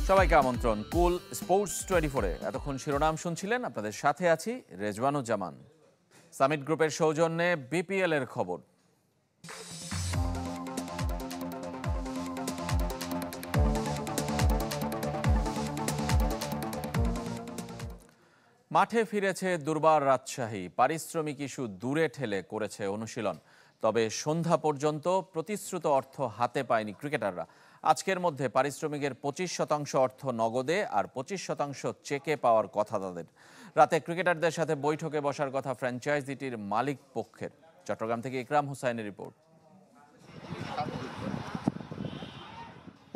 সবাইকে আমন্ত্রণ কুল স্পোর্টস 24-এ। এতক্ষণ শিরোনাম শুনছিলেন, আপনাদের সাথে আছি রেজওয়ানুজ্জামান। সামিট গ্রুপের সৌজন্যে বিপিএল এর খবর। মাঠে ফিরেছে দুর্বার রাজশাহী, পারিশ্রমিক ইস্যু দূরে ঠেলে করেছে অনুশীলন। তবে সন্ধ্যা পর্যন্ত প্রতিশ্রুত অর্থ হাতে পায়নি ক্রিকেটাররা। আজকের মধ্যে পারিশ্রমিকের 25% অর্থ নগদে আর 25% চেকে পাওয়ার কথা তাদের। রাতে ক্রিকেটারদের সাথে বৈঠকে বসার কথা ফ্র্যাঞ্চাইজিটির মালিক পক্ষের। চট্টগ্রাম থেকে ইকরাম হুসাইনের রিপোর্ট।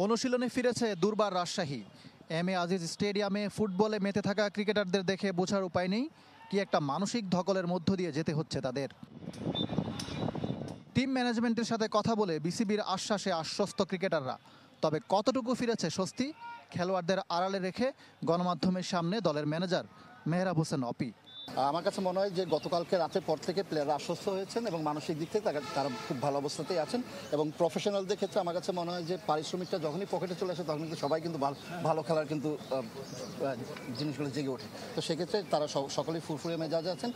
অনুশীলনে ফিরেছে দুর্বার রাজশাহী। এম এ আজিজ স্টেডিয়ামে ফুটবলে মেতে থাকা ক্রিকেটারদের দেখে বোঝার উপায় নেই কি একটা মানসিক ধকলের মধ্য দিয়ে যেতে হচ্ছে তাদের। টিম ম্যানেজমেন্টের সাথে কথা বলে বিসিবির আশ্বাসে আশ্বস্ত ক্রিকেটাররা। তবে কতটুকু ফিরেছে স্বস্তি, খেলোয়াড়দের আড়ালে রেখে গণমাধ্যমের সামনে দলের ম্যানেজার মেহরাব হোসেন অপি। আমার কাছে মনে হয় যে গতকালকে রাতের পর থেকে প্লেয়াররা আশ্বস্ত হয়েছেন এবং মানসিক দিক থেকে তারা খুব ভালো অবস্থাতেই আছেন। এবং প্রফেশনালদের ক্ষেত্রে আমার কাছে মনে হয় যে পারিশ্রমিকটা যখনই পকেটে চলে আসে তখন কিন্তু সবাই কিন্তু ভালো খেলার কিন্তু জিনিসগুলো জেগে ওঠে। তো সেক্ষেত্রে তারা সকলেই ফুরফুরে মেজাজে আছেন।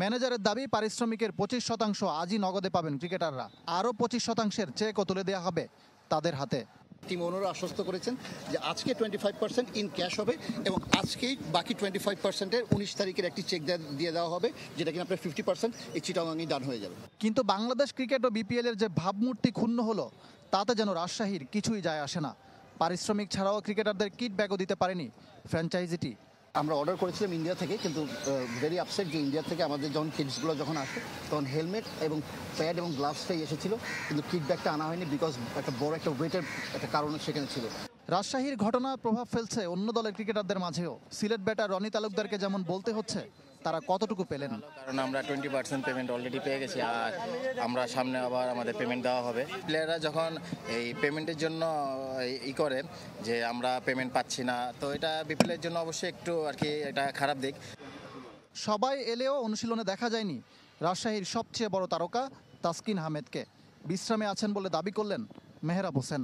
ম্যানেজারের দাবি পারিশ্রমিকের 25% আজই নগদে পাবেন ক্রিকেটাররা। আরও 25%-এর চেকও তুলে দেওয়া হবে তাদের হাতে। টিম ওনারা আশ্বস্ত করেছেন যে আজকে 25% ইন ক্যাশ হবে এবং আজকেই বাকি 25%-এর 19 তারিখের একটি চেক দিয়ে দেওয়া হবে, যেটা কিনা আপনার 50% এই চিটাগাংই ডান হয়ে যাবে। কিন্তু বাংলাদেশ ক্রিকেট ও বিপিএল-এর যে ভাবমূর্তি ক্ষুণ্ণ হলো, তাতে যেন রাজশাহীর কিছুই যায় আসে না। পারিশ্রমিক ছাড়াও ক্রিকেটারদের কিট ব্যাগও দিতে পারেনি ফ্র্যাঞ্চাইজিটি। আমরা অর্ডার করেছিলাম ইন্ডিয়া থেকে, কিন্তু ভেরি আপসেট যে ইন্ডিয়া থেকে আমাদের যখন কিটসগুলো যখন আসে তখন হেলমেট এবং প্যাড এবং গ্লাভসটাই এসেছিল, কিন্তু কিট ব্যাগটা আনা হয়নি বিকজ একটা বড় একটা ওয়েটের একটা কারণে সেখানে ছিল। রাজশাহীর ঘটনা প্রভাব ফেলছে অন্য দলের ক্রিকেটারদের মাঝেও। সিলেট ব্যাটার রনি তালুকদারকে যেমন বলতে হচ্ছে তারা কতটুকু পেলেন। কারণ আমরা 20% পেমেন্ট অলরেডি পেয়ে গেছি, আর আমরা সামনে আবার আমাদের পেমেন্ট দেওয়া হবে। প্লেয়াররা যখন এই পেমেন্টের জন্য করে যে আমরা পেমেন্ট পাচ্ছি না, তো এটা বিপিএলের জন্য অবশ্যই একটু আর কি এটা খারাপ দিক। সবাই এলেও অনুশীলনে দেখা যায়নি রাজশাহীর সবচেয়ে বড় তারকা তাসকিন আহমেদকে। বিশ্রামে আছেন বলে দাবি করলেন মেহরাব হোসেন।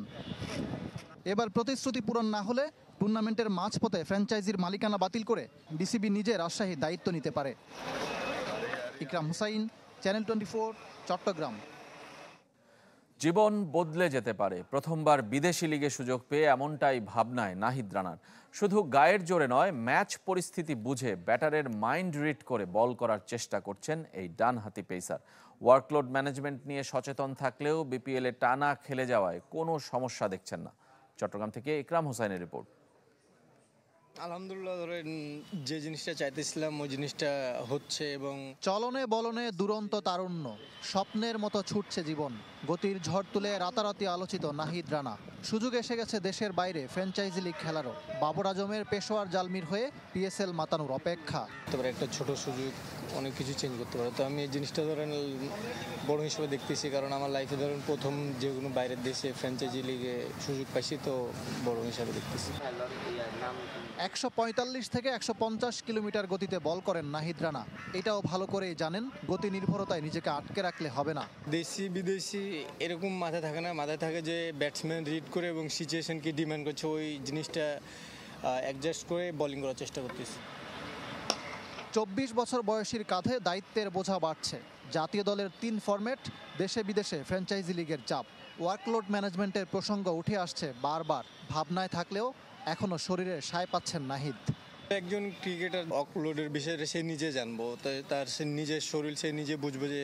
এবার প্রতিশ্রুতি পূরণ না হলে টুর্নামেন্টের মাঝপথে ফ্র্যাঞ্চাইজির মালিকানা বাতিল করে বিসিবি নিজে রাজশাহীর দায়িত্ব নিতে পারে। ইকরাম হুসাইন, চ্যানেল 24, চট্টগ্রাম। জীবন বদলে যেতে পারে প্রথমবার বিদেশি লিগে সুযোগ পেয়ে, এমনটাই ভাবনায় নাহিদ রানার। শুধু গায়ের জোরে নয়, ম্যাচ পরিস্থিতি বুঝে ব্যাটারের মাইন্ড রিড করে বল করার চেষ্টা করছেন এই ডানহাতি পেসার। ওয়ার্কলোড ম্যানেজমেন্ট নিয়ে সচেতন থাকলেও বিপিএলে টানা খেলে যাওয়ায় কোনো সমস্যা দেখছেন না। চট্টগ্রাম থেকে ইকরাম হোসাইনের রিপোর্ট। আলহামদুলিল্লাহ, ধরেন যে জিনিসটা চাইতেছিলাম ওই জিনিসটা হচ্ছে। এবং চলনে বলনে দুরন্ত তারুণ্য, স্বপ্নের মতো ছুটছে জীবন। গতির ঝড় তুলে রাতারাতি আলোচিত নাহিদ রানা। সুযোগ এসে গেছে দেশের বাইরে ফ্র্যাঞ্চাইজি লিগ খেলারও। বাবর আজমের পেশোয়ার জালমির হয়ে পিএসএল মাতানোর অপেক্ষা। তারপরে একটা ছোট সুযোগ অনেক কিছু চেঞ্জ করতে পারে। তো আমি এই জিনিসটা ধরেন বড় হিসেবে দেখতেছি, কারণ আমার লাইফে ধরেন প্রথম যে কোনো বাইরের দেশে ফ্র্যাঞ্চাইজি লিগে সুযোগ পাইছি, তো বড় হিসাবে দেখতেছি। 145 থেকে 150 কিলোমিটার গতিতে বল করেন নাহিদ রানা। এটাও ভালো করেই জানেন গতি নির্ভরতায় নিজেকে আটকে রাখলে হবে না। দেশি বিদেশি এরকম মাথায় থাকে না, মাথায় থাকে যে ব্যাটসম্যান রিড করে এবং সিচুয়েশনকে ডিমান্ড করছে, ওই জিনিসটা অ্যাডজাস্ট করে বোলিং করার চেষ্টা করতেছি। 24 বছর বয়সীর কাঁধে দায়িত্বের বোঝা বাড়ছে। জাতীয় দলের 3 ফরম্যাট, দেশে বিদেশে ফ্র্যাঞ্চাইজি লিগের চাপ। ওয়ার্কলোড ম্যানেজমেন্টের প্রসঙ্গ উঠে আসছে বারবার। ভাবনায় থাকলেও এখনও শরীরে সায় পাচ্ছেন নাহিদ। একজন ক্রিকেটার ওয়ার্কলোডের বিষয়ে সে নিজে জানবো, তার সে নিজের শরীর সে নিজে বুঝবে যে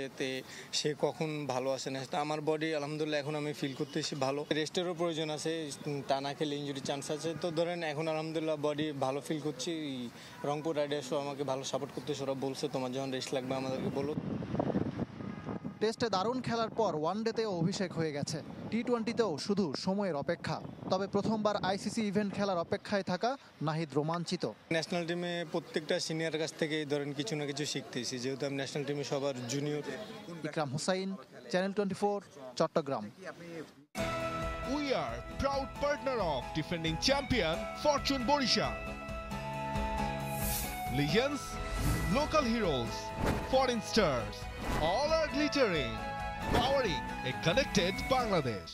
সে কখন ভালো আসে না। আমার বডি আলহামদুলিল্লাহ এখন আমি ফিল করতেছি ভালো। রেস্টেরও প্রয়োজন আছে, টানা খেলে ইঞ্জুরি চান্স আছে। তো ধরেন এখন আলহামদুলিল্লাহ বডি ভালো ফিল করছি। রংপুর রাইডার্সও আমাকে ভালো সাপোর্ট করতেছে, ওরা বলছে তোমার যখন রেস্ট লাগবে আমাদেরকে বলো। টেস্টে দারুণ খেলার পর ওয়ানডেতেও অভিষেক হয়ে গেছে, টি-20তেও শুধু সময়ের অপেক্ষা। তবে প্রথমবার আইসিসি ইভেন্ট খেলার অপেক্ষায় থাকা নাহিদ রোমাঞ্চিত। ন্যাশনাল টিমে প্রত্যেকটা সিনিয়র কাছ থেকে ধরেন কিছু না কিছু শিখতেছি, যেহেতু আমি ন্যাশনাল টিমে সবার junior. Ikram Hussain, channel 24, Chattogram. We are proud partner of defending champion Fortune Borisha. Legends, local heroes, foreign stars, all are glittering, powering a connected Bangladesh.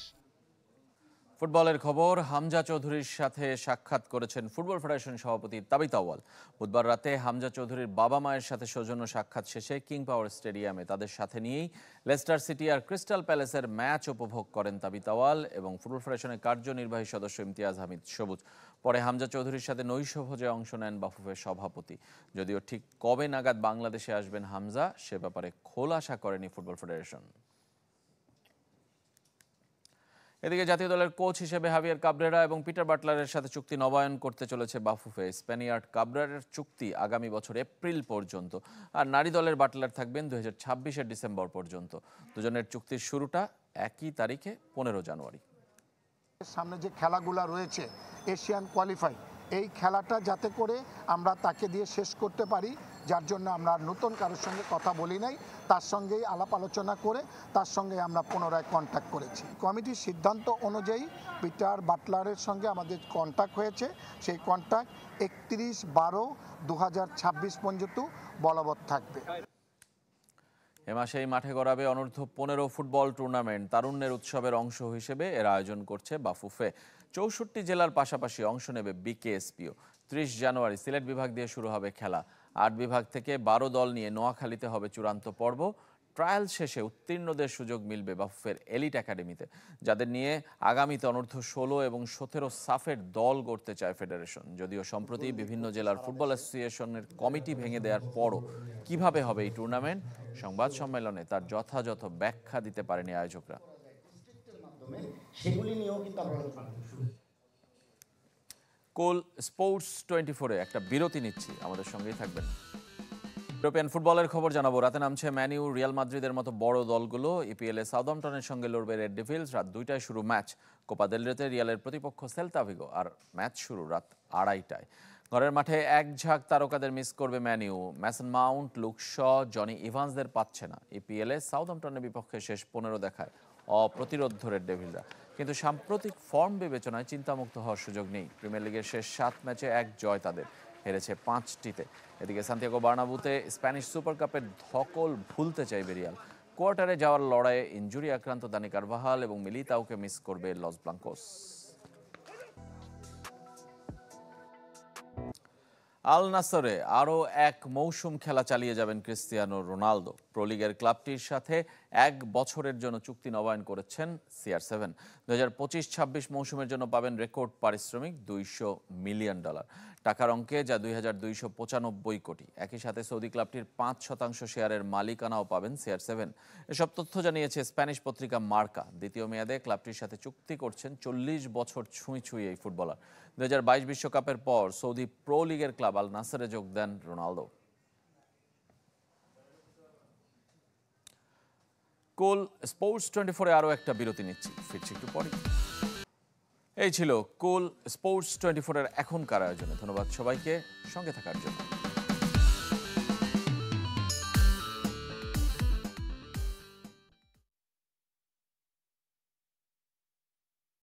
ফুটবলের খবর, হামজা চৌধুরীর সাথে সাক্ষাৎ করেছেন ফুটবল ফেডারেশন সভাপতি তাবিত আউয়াল। বুধবার রাতে হামজা চৌধুরীর বাবা মায়ের সাথে সৌজন্য সাক্ষাৎ শেষে কিং পাওয়ার স্টেডিয়ামে তাদের সাথে নিয়েই লেস্টার সিটি আর ক্রিস্টাল প্যালেসের ম্যাচ উপভোগ করেন তাবিত আউয়াল এবং ফুটবল ফেডারেশনের কার্যনির্বাহী সদস্য ইমতিয়াজ হামিদ সবুজ। পরে হামজা চৌধুরীর সাথে নৈশভোজে অংশ নেন বাফুফের সভাপতি। যদিও ঠিক কবে নাগাদ বাংলাদেশে আসবেন হামজা সে ব্যাপারে খোলাসা করেনি ফুটবল ফেডারেশন। এদিকে জাতীয় দলের কোচ হিসেবে হাভিয়ার কাবরেরা এবং পিটার বাটলারের সাথে চুক্তি নবায়ন করতে চলেছে বাফুফে। স্প্যানিয়ার্ড কাবরেরার চুক্তি আগামী বছর এপ্রিল পর্যন্ত, আর নারী দলের বাটলার থাকবেন 2026 ডিসেম্বর পর্যন্ত। দুজনের চুক্তির শুরুটা একই তারিখে 15 জানুয়ারি। সামনে যে খেলাগুলো রয়েছে এশিয়ান কোয়ালিফাই, এই খেলাটা যাতে করে আমরা তাকে দিয়ে শেষ করতে পারি, যার জন্য আমরা নতুন কারোর সঙ্গে কথা বলি নাই, তার সঙ্গেই আলাপ আলোচনা করে তার সঙ্গে আমরা পুনরায় কন্ট্যাক্ট করেছি। কমিটির সিদ্ধান্ত অনুযায়ী পিটার বাটলারের সঙ্গে আমাদের কন্ট্যাক্ট হয়েছে, সেই কন্ট্যাক্ট 31/12/2026 পর্যন্ত বলবৎ থাকবে। এ মাসেই মাঠে গড়াবে অনূর্ধ্ব 15 ফুটবল টুর্নামেন্ট। তারুণ্যের উৎসবের অংশ হিসেবে এর আয়োজন করছে বাফুফে। 64 জেলার পাশাপাশি অংশ নেবে বিকেএসপিও। 30 জানুয়ারি সিলেট বিভাগ দিয়ে শুরু হবে খেলা। 8 বিভাগ থেকে 12 দল নিয়ে নোয়াখালীতে হবে চূড়ান্ত পর্ব। ট্রায়াল শেষে উত্তীর্ণদের সুযোগ মিলবে বাফুফের এলিট একাডেমিতে, যাদের নিয়ে আগামীতে অনূর্ধ্ব 16 এবং 17 সাফের দল গড়তে চায় ফেডারেশন। যদিও সম্প্রতি বিভিন্ন জেলার ফুটবল অ্যাসোসিয়েশনের কমিটি ভেঙে দেওয়ার পরও কিভাবে হবে এই টুর্নামেন্ট, সংবাদ সম্মেলনে তার যথাযথ ব্যাখ্যা দিতে পারেনি আয়োজকরা। কোল স্পোর্টস 24-এ একটা বিরতি নিচ্ছি, আমাদের সঙ্গেই থাকবেন। ইউরোপিয়ান ফুটবলের খবর জানাবো। রাতে নামছে ম্যান ইউ, রিয়াল মাদ্রিদের মতো বড় দলগুলো। ইপিএলে সাউদাম্পটনের সঙ্গে লড়বে রেড ডেভিলস। রাত 2টায় শুরু ম্যাচ। কোপা দেল রেতে রিয়ালের প্রতিপক্ষ সেল্তা ভিগো, আর ম্যাচ শুরু রাত 2:30টায়। ঘরের মাঠে এক ঝাঁক তারকাদের মিস করবে Man U. Mason Mount, Luke Shaw, Johnny ইভান্সদের পাচ্ছে না। ইপিএলে সাউদাম্পটনের বিপক্ষে শেষ 15 দেখায় অপ্রতিরোধ রেড ডেভিলরা, কিন্তু সাম্প্রতিক ফর্ম বিবেচনায় চিন্তামুক্ত হওয়ার সুযোগ নেই। প্রিমিয়ার লিগের শেষ 7 ম্যাচে 1 জয় তাদের, হেরেছে 5টিতে। এদিকে সান্তিয়াগো বার্নাবুতে স্প্যানিশ সুপার কাপের ধকল ভুলতে চাইবে রিয়াল। কোয়ার্টারে যাওয়ার লড়াইয়ে ইনজুরি আক্রান্ত দানি কারভাহাল এবং মিলিতাওকে মিস করবে লস ব্লাঙ্কোস। আল নাসরে আরও এক মৌসুম খেলা চালিয়ে যাবেন ক্রিস্টিয়ানো রোনালদো। প্রো লিগের ক্লাবটির সাথে 1 বছরের জন্য চুক্তি নবায়ন করেছেন CR7। 2025-26 মৌসুমের জন্য পাবেন রেকর্ড পারিশ্রমিক $200 মিলিয়ন, টাকার অঙ্কে যা 2295 কোটি। একই সাথে সৌদি ক্লাবটির 5% শেয়ারের মালিকানাও পাবেন CR7। এসব তথ্য জানিয়েছে স্প্যানিশ পত্রিকা মার্কা। দ্বিতীয় মেয়াদে ক্লাবটির সাথে চুক্তি করছেন 40 বছর ছুঁই এই ফুটবলার। 2022 বিশ্বকাপের পর সৌদি প্রো লিগের ক্লাব আল নাসরে যোগ দেন রোনালদো। কোল স্পোর্টস 24-এ আরও একটা বিরতি নিচ্ছি, ফিরছি একটু পরে। এই ছিল কোল স্পোর্টস 24-এর এখনকার আয়োজনে। ধন্যবাদ সবাইকে সঙ্গে থাকার জন্য।